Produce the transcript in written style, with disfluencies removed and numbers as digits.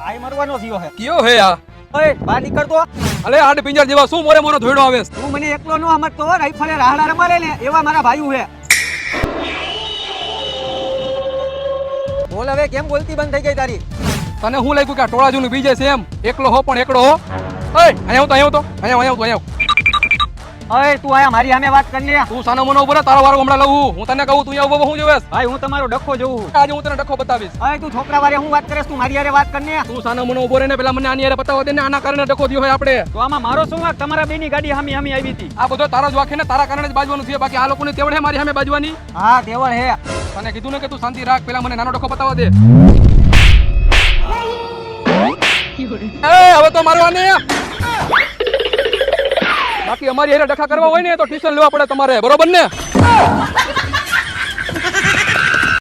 આઈ મરવાનો થયો હે કયો હે આ ઓય બહાર નીકળ તો અલે આડ પિંજર જેવા શું મોરે મોરો ધોઈડો આવે તું મને એકલો નો સમજતો રાઈફલે રાહડા રમાડે ને એવા મારા ભાઈઓ હે બોલ હવે કેમ બોલતી બંધ થઈ ગઈ તારી તને હું લાગ્યું કે આ ટોળા જૂનું બીજે છે એમ એકલો હો પણ એકડો હો ઓય અહીંયા તો અહીંયા ઓય તું આયા મારી સામે વાત કર લે તું સાનો મનો ઉભો તારો વારો હમણાં લઉં હું તને કહું તું અહીંયા ઉભો હું જોવેસ ભાઈ હું તમારો ડખો જોઉં આજે હું તને ડખો બતાવીશ ઓય તું છોકરા વારે હું વાત કરેસ તું મારી હારે વાત કર ને તું સાનો મનો ઉભો રહીને પેલા મને આની હારે બતાવવા દે ને આના કારણે ડખો થયો હોય આપણે તો આમાં મારો શું વાંક તમારા બેની ગાડી હામી હામી આવી હતી આ બધો તારો જ વાંક છે ને તારા કારણે જ બાજવાનું છે બાકી આ લોકોને તેવડે મારી સામે બાજવાની હા દેવળ હે તને કીધું ને કે તું શાંતિ રાખ પેલા મને નાનો ડખો બતાવવા દે હવે તો મારવાને બાકી અમારી હારે ડખા કરવા હોય ને તો ટ્યુશન લેવા પડે તમારે બરોબર ને